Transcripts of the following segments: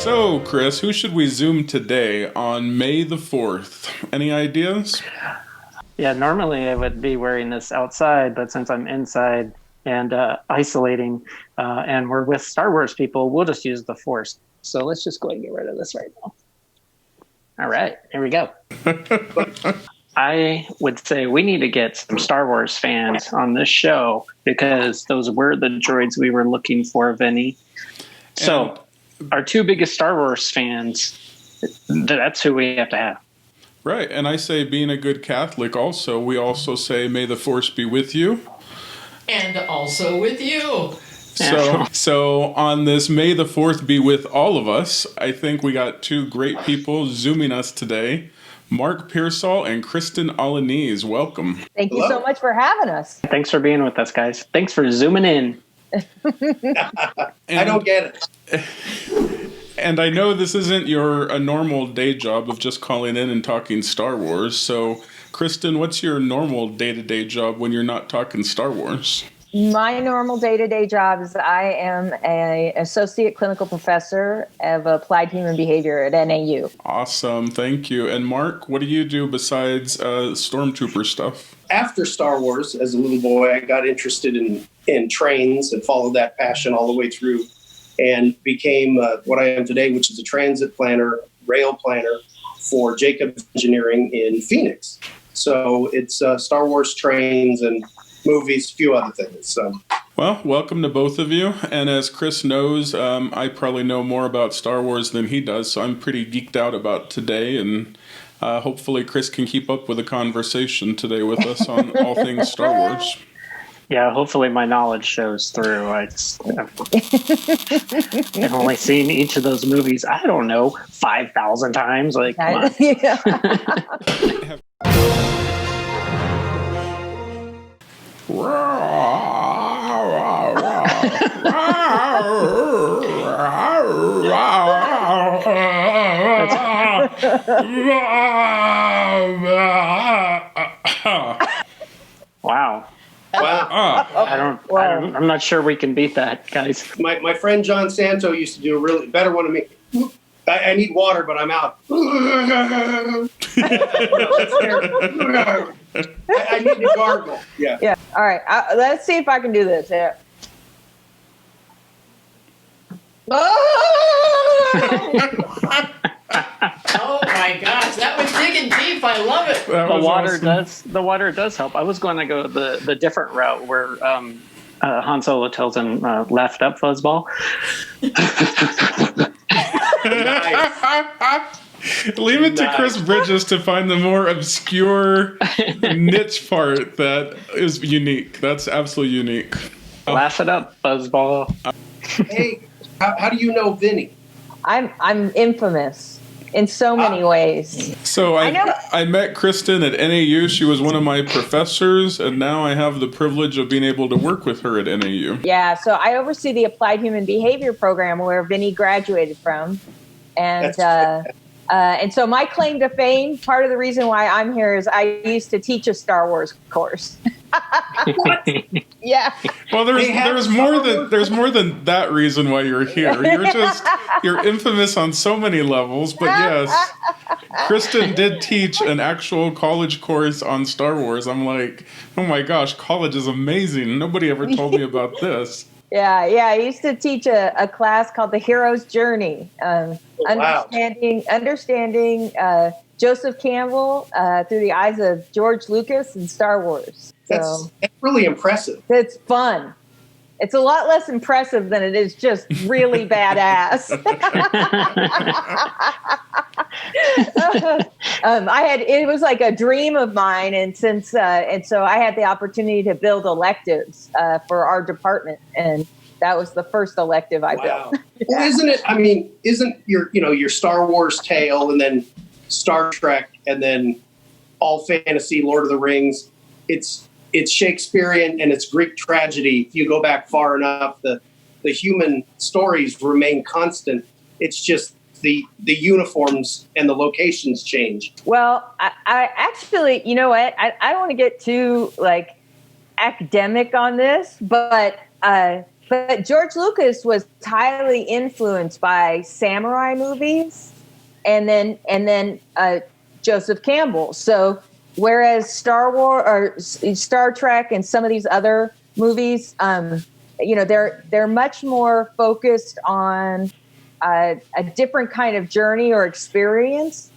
So, Chris, who should we Zoom today on May the 4th? Any ideas? Yeah, normally I would be wearing this outside, but since I'm inside and isolating and we're with Star Wars people, we'll just use the Force. So let's just go ahead and get rid of this right now. All right, here we go. I would say we need to get some Star Wars fans on this show because those were the droids we were looking for, Vinny. So our two biggest Star Wars fans, that's who we have to have. Right, and I say being a good Catholic also, we also say may the Force be with you. And also with you. So on this May the 4th be with all of us, I think we got two great people Zooming us today. Marc Pearsall and Kristen Alaniz. Welcome. Thank you so much for having us. Thanks for being with us, guys. Thanks for zooming in. I don't get it. And I know this isn't a normal day job of just calling in and talking Star Wars. So, Kristen, what's your normal day-to-day job when you're not talking Star Wars? My normal day-to-day job is I am an associate clinical professor of applied human behavior at NAU. Awesome. Thank you. And Marc, what do you do besides stormtrooper stuff? After Star Wars, as a little boy, I got interested in trains and followed that passion all the way through and became what I am today, which is a transit planner, rail planner for Jacobs Engineering in Phoenix. So it's Star Wars trains and movies, a few other things. So. Well, welcome to both of you. And as Chris knows, I probably know more about Star Wars than he does, so I'm pretty geeked out about today. And hopefully Chris can keep up with the conversation today with us on all things Star Wars. Yeah, hopefully my knowledge shows through. I've only seen each of those movies, I don't know, 5,000 times. Like, come on. Yeah. Wow. I'm not sure we can beat that, guys. My friend John Santo used to do a really better one of me. I need water, but I'm out. I need to gargle. Yeah. Yeah. All right. Let's see if I can do this. Yeah. Oh my gosh, that was digging deep. I love it. The water does help. I was going to go the different route where Han Solo tells him laughed up fuzzball. Nice. Leave it to Chris Bridges to find the more obscure niche part that is unique. That's absolutely unique. Laugh it up, fuzzball. Hey, how do you know Vinny? I'm infamous in so many ways. So I met Kristen at NAU. She was one of my professors, and now I have the privilege of being able to work with her at NAU. Yeah, so I oversee the Applied Human Behavior program where Vinny graduated from. And so my claim to fame, part of the reason why I'm here is I used to teach a Star Wars course. Yeah. Well, there's more than that reason why you're here. You're infamous on so many levels, but yes, Kristen did teach an actual college course on Star Wars. I'm like, oh my gosh, college is amazing. Nobody ever told me about this. Yeah. I used to teach a class called The Hero's Journey, understanding Joseph Campbell through the eyes of George Lucas and Star Wars. That's really impressive. It's fun. It's a lot less impressive than it is just really badass. It was like a dream of mine, and so I had the opportunity to build electives for our department, and that was the first elective I built. Well, isn't it? I mean, isn't your Star Wars tale, and then Star Trek, and then all fantasy, Lord of the Rings? It's Shakespearean and it's Greek tragedy. If you go back far enough, the human stories remain constant. It's just the uniforms and the locations change. Well, I actually, you know what? I don't want to get too academic on this, but But George Lucas was highly influenced by samurai movies, and then Joseph Campbell. So whereas Star Wars or Star Trek and some of these other movies, they're much more focused on a different kind of journey or experience.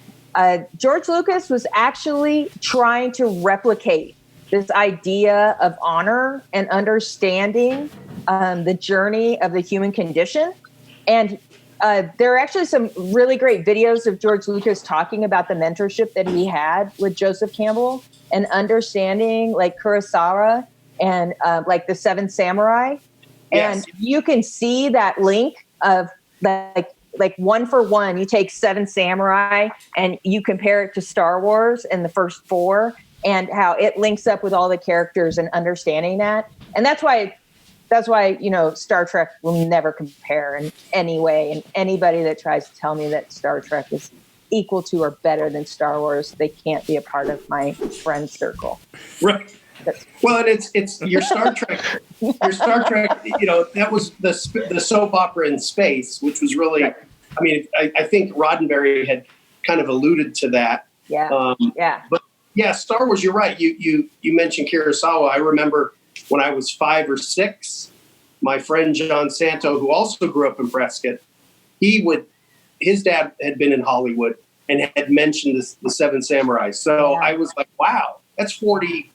George Lucas was actually trying to replicate this idea of honor and understanding the journey of the human condition. And there are actually some really great videos of George Lucas talking about the mentorship that he had with Joseph Campbell and understanding like Kurosawa and like the Seven Samurai. Yes. And you can see that link of like one for one. You take Seven Samurai and you compare it to Star Wars and the first four, and how it links up with all the characters and understanding that. And that's why, Star Trek will never compare in any way. And anybody that tries to tell me that Star Trek is equal to or better than Star Wars, they can't be a part of my friend circle. Right. Well, and it's your Star Trek. Your Star Trek, that was the soap opera in space, which was really, right. I mean, I think Roddenberry had kind of alluded to that. Yeah. But yeah, Star Wars, you're right. You mentioned Kurosawa. I remember when I was 5 or 6, my friend John Santo, who also grew up in Prescott, his dad had been in Hollywood and had mentioned the Seven Samurai. So I was like, wow, that's 40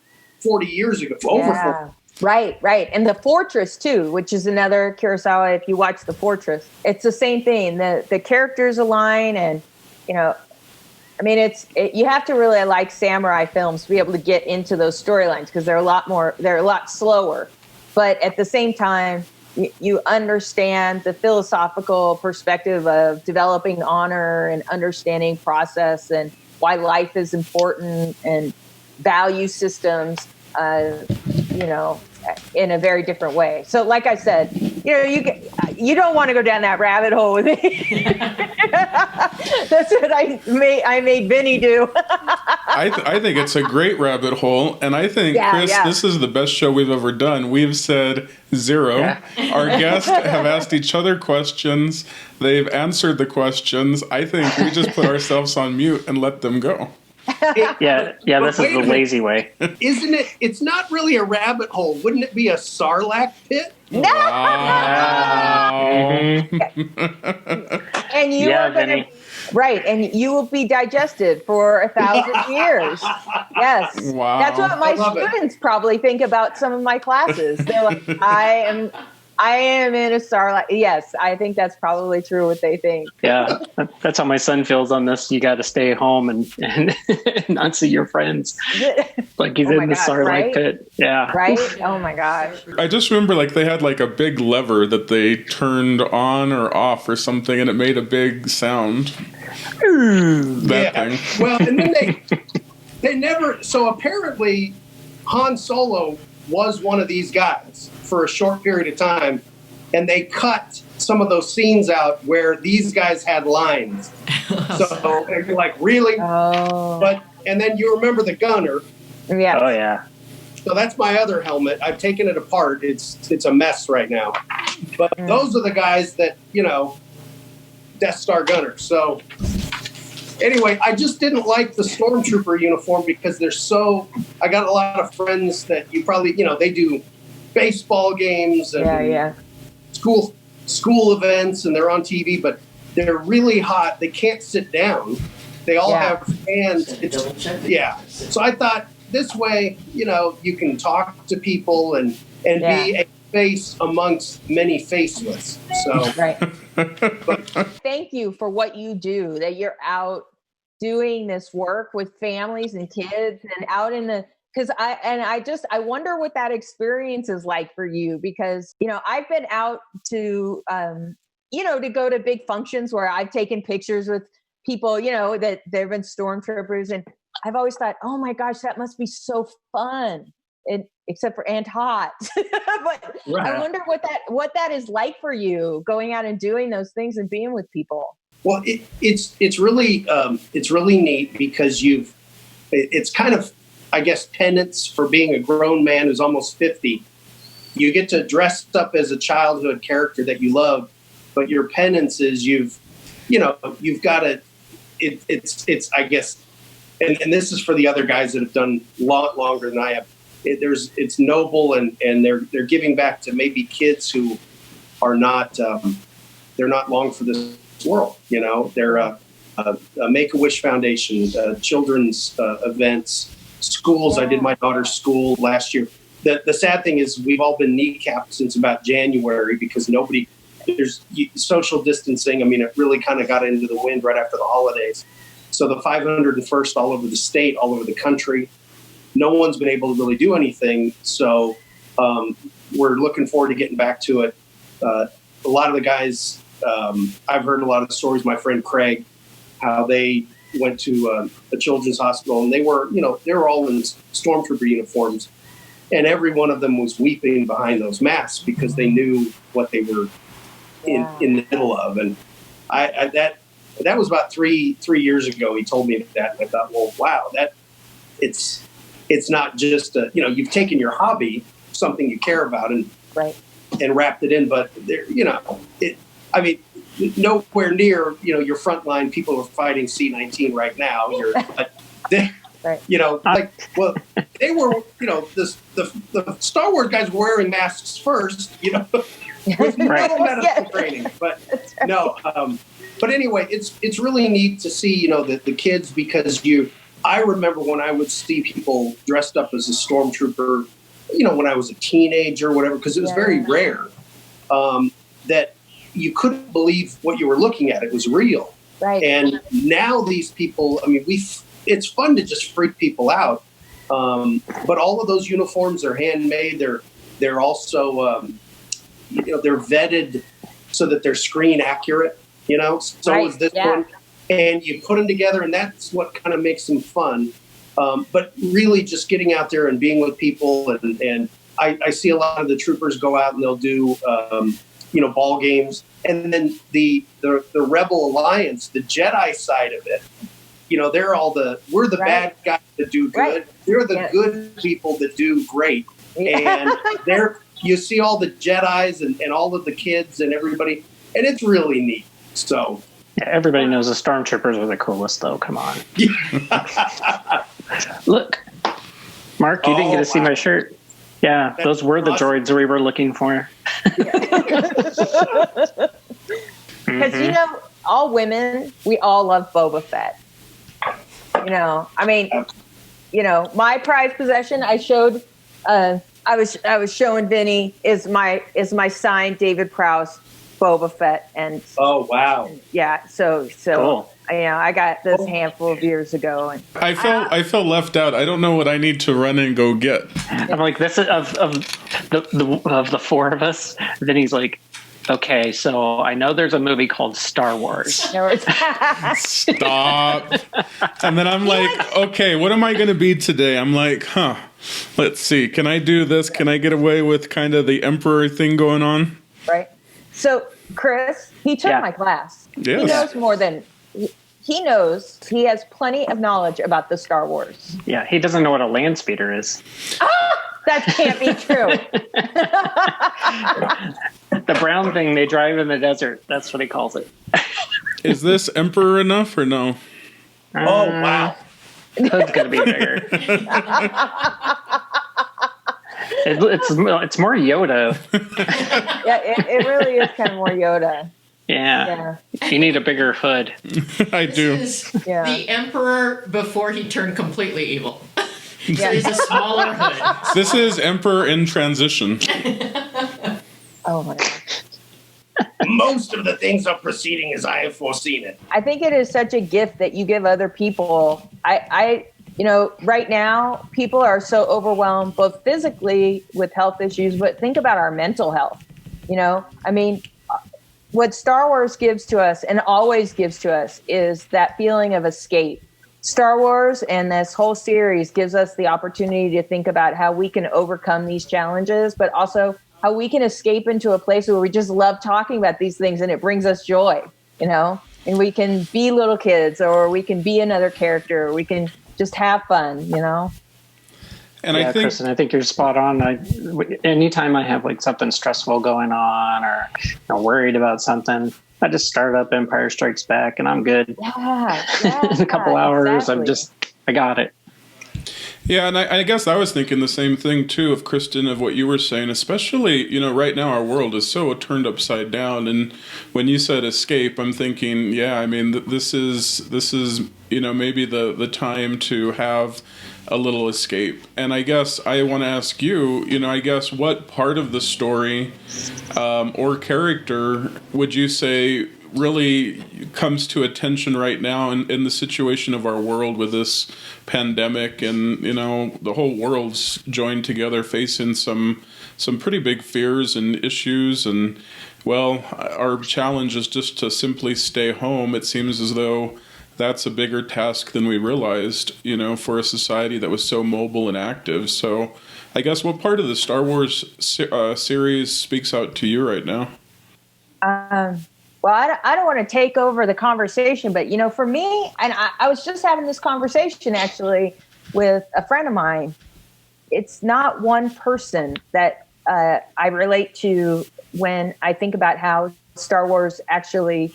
years ago, over 40. Right. And The Fortress too, which is another Kurosawa. If you watch The Fortress, it's the same thing. The characters align, and you have to really like samurai films to be able to get into those storylines, because they're a lot slower. But at the same time, you understand the philosophical perspective of developing honor and understanding process and why life is important and value systems, in a very different way. So like I said, you don't want to go down that rabbit hole with me. That's what I made Vinny do. I think it's a great rabbit hole. And I think, Chris, this is the best show we've ever done. We've said 0. Yeah. Our guests have asked each other questions. They've answered the questions. I think we just put ourselves on mute and let them go. This is the lazy way. Isn't it? It's not really a rabbit hole. Wouldn't it be a sarlacc pit? No. Wow. And you are going to, right, and you will be digested for 1,000 years. Yes. Wow. That's what my students probably think about some of my classes. They're like, I am in a sarlacc. Yes, I think that's probably true what they think. Yeah, that's how my son feels on this. You got to stay home and not see your friends. Like he's in the sarlacc pit. Yeah. Right? Oh my gosh. I just remember they had a big lever that they turned on or off or something, and it made a big sound. That thing. Well, and then they never. So apparently, Han Solo was one of these guys for a short period of time, and they cut some of those scenes out where these guys had lines. So you're like, really? Oh. And then you remember the gunner. Yeah. Oh yeah. So that's my other helmet. I've taken it apart. It's a mess right now. But those are the guys that, Death Star gunner. So anyway, I just didn't like the Stormtrooper uniform because I got a lot of friends that you probably, they do baseball games and school events, and they're on TV, but they're really hot. They can't sit down. They all have fans. So I thought this way, you can talk to people and be a face amongst many faceless. So right. Thank you for what you do, that you're out doing this work with families and kids and out in the, because I wonder what that experience is like for you, because, I've been out to, to go to big functions where I've taken pictures with people, that there have been stormtroopers, and I've always thought, oh my gosh, that must be so fun. Except for and hot. But right. I wonder what that is like for you, going out and doing those things and being with people. Well, it's really neat because it's kind of, I guess, penance for being a grown man who's almost 50 you get to dress up as a childhood character that you love, but your penance is you've got to, it's I guess, and this is for the other guys that have done a lot longer than I have. It's noble, and they're giving back to maybe kids who are not, they're not long for this world. They're a Make-A-Wish Foundation, children's events, schools. Yeah. I did my daughter's school last year. The sad thing is we've all been kneecapped since about January because there's social distancing. I mean, it really kind of got into the wind right after the holidays. So the 501st all over the state, all over the country, no one's been able to really do anything. So we're looking forward to getting back to it. A lot of the guys, I've heard a lot of the stories. My friend Craig, how they went to a children's hospital, and they were all in stormtrooper uniforms, and every one of them was weeping behind those masks because they knew what they were in the middle of. And that was about three years ago. He told me that, and I thought, well, wow, that it's not just you've taken your hobby, something you care about, and wrapped it in, but there, nowhere near, your frontline people are fighting C-19 right now. They were, the Star Wars guys were wearing masks first, with no medical training. But no, but anyway, it's really neat to see, the kids, because I remember when I would see people dressed up as a stormtrooper, when I was a teenager or whatever, because it was very rare that you couldn't believe what you were looking at. It was real. Right. And now these people, I mean, it's fun to just freak people out. But all of those uniforms are handmade. They're also, they're vetted so that they're screen accurate, so is this one. And you put them together, and that's what kind of makes them fun. But really just getting out there and being with people. And I see a lot of the troopers go out and they'll do, ball games. And then the Rebel Alliance, the Jedi side of it, we're the bad guys that do good. Right. They're the good people that do great. And you see all the Jedis and all of the kids and everybody, and it's really neat. So yeah, everybody knows the Stormtroopers are the coolest, though. Come on. Look, Mark, you didn't get to see my shirt. Yeah, those were the droids we were looking for. Because, all women, we all love Boba Fett. My prized possession, I showed, I was showing Vinny is my signed David Prowse Boba Fett. And oh, wow. Yeah. So cool. I got this handful of years ago, and I felt left out. I don't know what I need to run and go get. I'm like, this is of the four of us. Then he's like, okay, so I know there's a movie called Star Wars. Stop. And then I'm like, okay, what am I going to be today? I'm like, let's see. Can I do this? Can I get away with kind of the Emperor thing going on? Right. So, Chris, he took my class. Yes. He knows more than... He knows. He has plenty of knowledge about the Star Wars. Yeah, he doesn't know what a land speeder is. That can't be true. The brown thing they drive in the desert. That's what he calls it. Is this Emperor enough or no? Oh, wow. Hood's going to be bigger. It's more Yoda. Yeah, it really is kind of more Yoda. Yeah. You need a bigger hood. I do. This is the Emperor before he turned completely evil. So he's a smaller hood. This is Emperor in transition. Oh my God. Most of the things are proceeding as I have foreseen it. I think it is such a gift that you give other people. Right now, people are so overwhelmed, both physically with health issues, but think about our mental health. What Star Wars gives to us and always gives to us is that feeling of escape. Star Wars and this whole series gives us the opportunity to think about how we can overcome these challenges, but also how we can escape into a place where we just love talking about these things and it brings us joy, and we can be little kids, or we can be another character, or we can just have fun, And yeah, I think, Kristen, I think you're spot on. Anytime I have like something stressful going on or worried about something, I just start up Empire Strikes Back and I'm good. Yeah, In a couple hours, exactly. I got it. yeah, and I guess I was thinking the same thing too of Kristen, of what you were saying, especially, right now our world is so turned upside down. And when you said escape, I'm thinking, yeah, I mean, this is, maybe the time to have a little escape. And I guess I want to ask you, I guess what part of the story or character would you say really comes to attention right now in the situation of our world with this pandemic, and the whole world's joined together facing some pretty big fears and issues, and well, our challenge is just to simply stay home. It seems as though that's a bigger task than we realized, for a society that was so mobile and active. So I guess what part of the Star Wars series speaks out to you right now? Well, I don't want to take over the conversation, but, for me, and I was just having this conversation actually with a friend of mine. It's not one person that I relate to when I think about how Star Wars actually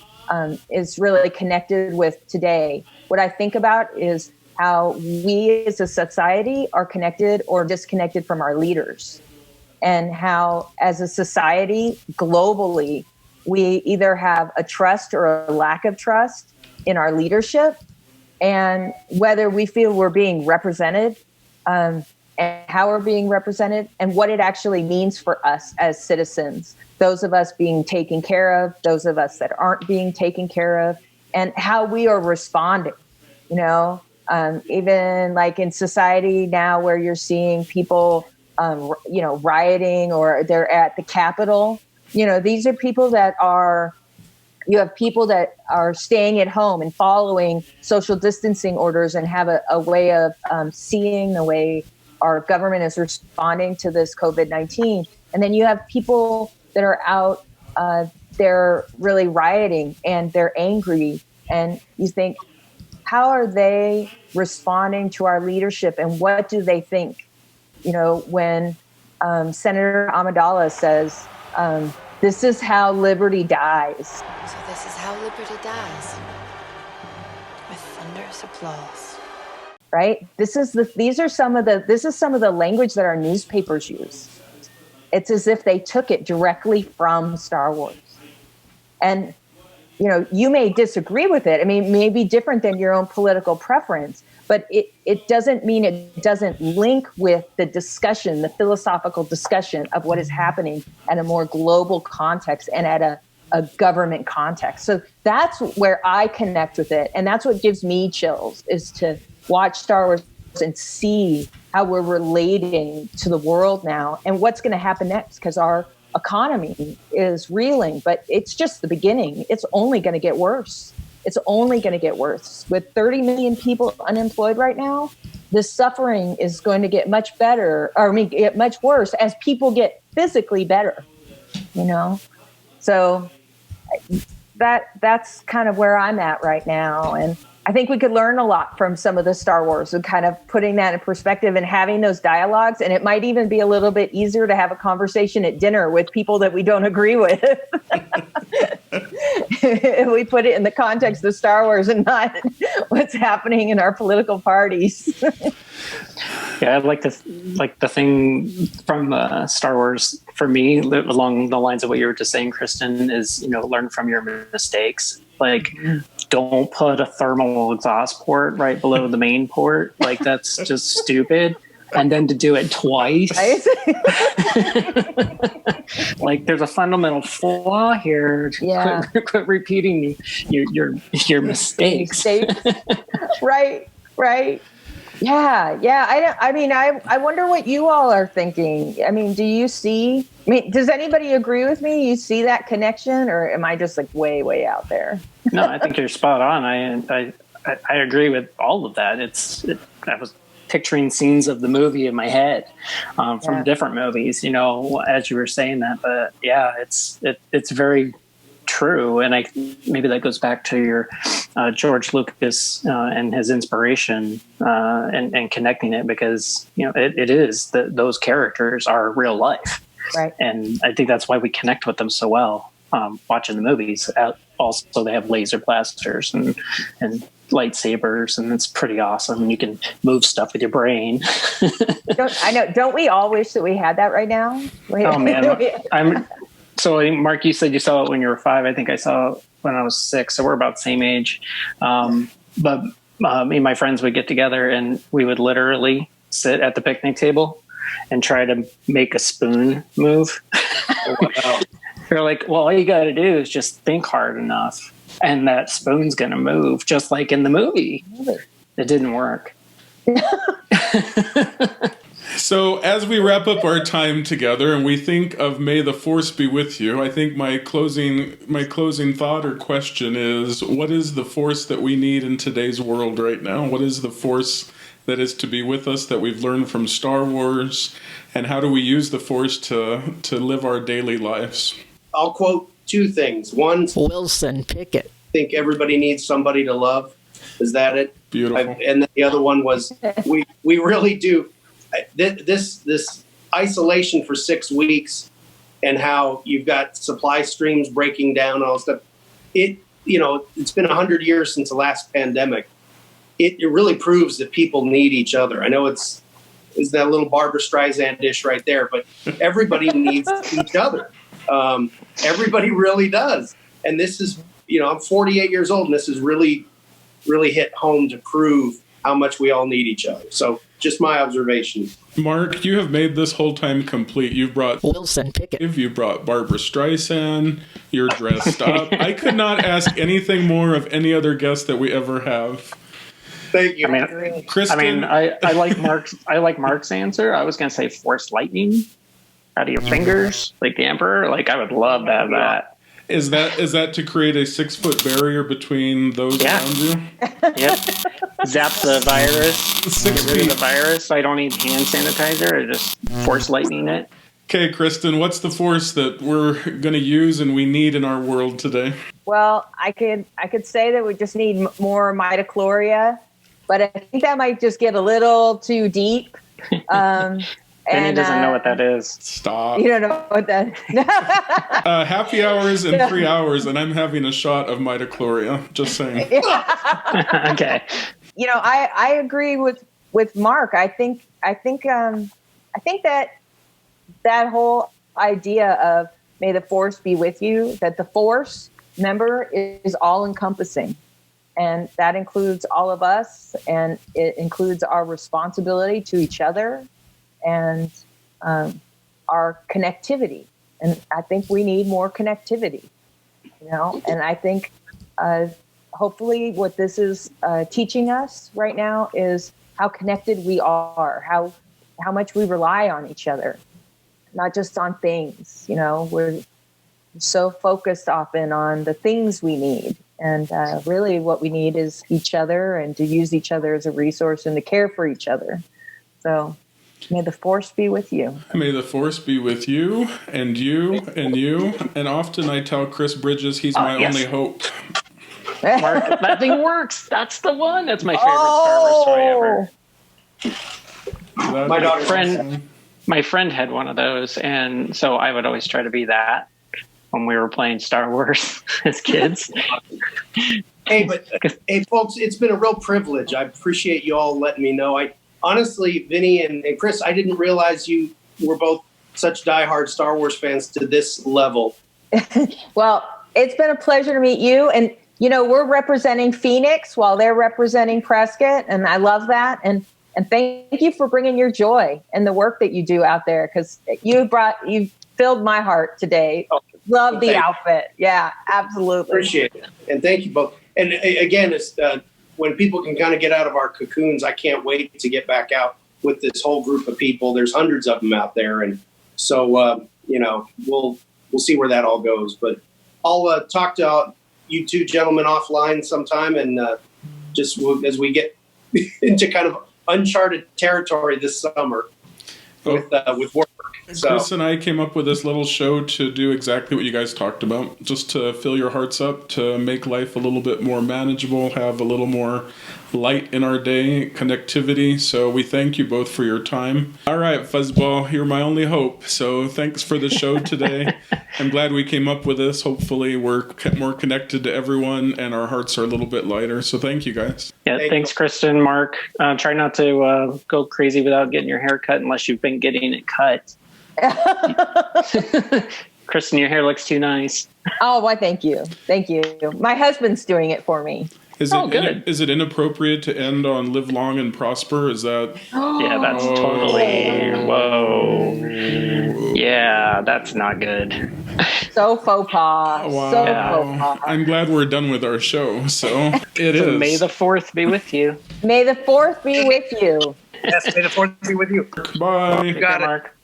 is really connected with today. What I think about is how we as a society are connected or disconnected from our leaders, and how as a society globally, we either have a trust or a lack of trust in our leadership, and whether we feel we're being represented, and how we're being represented, and what it actually means for us as citizens, those of us being taken care of, those of us that aren't being taken care of, and how we are responding. Even like in society now where you're seeing people, rioting, or they're at the Capitol. These are people you have people that are staying at home and following social distancing orders and have a way of seeing the way our government is responding to this COVID-19. And then you have people that are out, they're really rioting and they're angry. And you think, how are they responding to our leadership, and what do they think? When Senator Amidala says, this is how liberty dies. So this is how liberty dies. With thunderous applause. Right? This is some of the language that our newspapers use. It's as if they took it directly from Star Wars. And you may disagree with it. I mean, it may be different than your own political preference, but it doesn't mean it doesn't link with the discussion, the philosophical discussion of what is happening at a more global context and at a government context. So that's where I connect with it. And that's what gives me chills, is to watch Star Wars and see how we're relating to the world now and what's going to happen next, because our economy is reeling, but it's just the beginning. It's only going to get worse. It's only going to get worse. With 30 million people unemployed right now, the suffering is going to get much get much worse as people get physically better, So that's kind of where I'm at right now. And I think we could learn a lot from some of the Star Wars and kind of putting that in perspective and having those dialogues. And it might even be a little bit easier to have a conversation at dinner with people that we don't agree with. If we put it in the context of Star Wars and not what's happening in our political parties. Yeah, I like the thing from Star Wars for me, along the lines of what you were just saying, Kristen, is, learn from your mistakes. Like, don't put a thermal exhaust port right below the main port. Like, that's just stupid. And then to do it twice. Like, there's a fundamental flaw here. Yeah. Quit repeating your mistakes. Right. Yeah. I wonder what you all are thinking. I mean, does anybody agree with me? You see that connection, or am I just like way, way out there? No, I think you're spot on. I agree with all of that. I was picturing scenes of the movie in my head from different movies, as you were saying that. But yeah, it's very true. And maybe that goes back to your George Lucas and his inspiration and connecting it, because it is that those characters are real life, Right. And I think that's why we connect with them so well watching the movies. Also, they have laser blasters and lightsabers, and it's pretty awesome. You can move stuff with your brain. Don't we all wish that we had that right now? Oh man, So Mark, you said you saw it when you were 5. I think I saw it when I was 6. So we're about the same age. But me and my friends would get together, and we would literally sit at the picnic table and try to make a spoon move. Wow. They're like, well, all you got to do is just think hard enough, and that spoon's going to move, just like in the movie. It didn't work. So as we wrap up our time together and we think of May the Force be with you, I think my closing thought or question is, what is the force that we need in today's world right now? What is the force that is to be with us that we've learned from Star Wars? And how do we use the force to live our daily lives? I'll quote 2 things. One, Wilson Pickett. I think everybody needs somebody to love. Is that it? Beautiful. And then the other one was, we really do. This isolation for 6 weeks, and how you've got supply streams breaking down and all this stuff. It's been 100 years since the last pandemic. It really proves that people need each other. I know it's that little Barbara Streisand dish right there, but everybody needs each other. Everybody really does. And this is, I'm 48 years old, and this has really, really hit home to prove how much we all need each other. So just my observation. Mark, you have made this whole time complete. You've brought Wilson Pickett. You brought Barbara Streisand. You're dressed up. I could not ask anything more of any other guest that we ever have. Thank you. Kristen. I like Mark's. I like Mark's answer. I was going to say force lightning out of your fingers, like the Emperor. Like, I would love to have that. Is that to create a 6-foot barrier between those around you? Yep. Zap the virus. 6 Get rid of feet. the virus. I don't need hand sanitizer. I just force lightning it. Okay, Kristen, what's the force that we're going to use and we need in our world today? Well, I could say that we just need more midichlorians, but I think that might just get a little too deep. Benny doesn't know what that is. Stop. You don't know what that is. Happy hours in 3 hours, and I'm having a shot of midichlorians. Just saying. Okay. I agree with Mark. I think that whole idea of may the force be with you, that the force, remember, is all encompassing. And that includes all of us, and it includes our responsibility to each other and our connectivity. And I think we need more connectivity, and I think hopefully what this is teaching us right now is how connected we are, how much we rely on each other, not just on things. We're so focused often on the things we need. And really what we need is each other, and to use each other as a resource and to care for each other. So may the force be with you. May the force be with you, and you, and you. And often I tell Chris Bridges he's my only hope. Mark, that thing works. That's the one. That's my favorite Star Wars toy ever. My daughter, my friend had one of those, and so I would always try to be that when we were playing Star Wars as kids. Hey, folks, it's been a real privilege. I appreciate you all letting me know. Honestly, Vinny and Chris, I didn't realize you were both such diehard Star Wars fans to this level. Well, it's been a pleasure to meet you. And, we're representing Phoenix while they're representing Prescott. And I love that. And thank you for bringing your joy and the work that you do out there, because you filled my heart today. Love the outfit. Yeah, absolutely. Appreciate it. And thank you both. And again, it's when people can kind of get out of our cocoons, I can't wait to get back out with this whole group of people. There's hundreds of them out there. And so, we'll see where that all goes. But I'll talk to you two gentlemen offline sometime. And just as we get into kind of uncharted territory this summer with work. So Chris and I came up with this little show to do exactly what you guys talked about, just to fill your hearts up, to make life a little bit more manageable, have a little more light in our day, connectivity. So we thank you both for your time. All right, Fuzzball, you're my only hope. So thanks for the show today. I'm glad we came up with this. Hopefully we're more connected to everyone and our hearts are a little bit lighter. So thank you guys. Yeah, thanks, Kristen, Mark. Try not to go crazy without getting your hair cut unless you've been getting it cut. Kristen, your hair looks too nice. Oh, why? Thank you. Thank you. My husband's doing it for me. Is it inappropriate to end on live long and prosper? Is that? Yeah, that's totally. Whoa. Yeah, that's not good. So faux pas. Wow. So faux pas. I'm glad we're done with our show. So it is. May the 4th be with you. May the 4th be with you. yes, may the 4th be with you. Bye. You got it. Mark.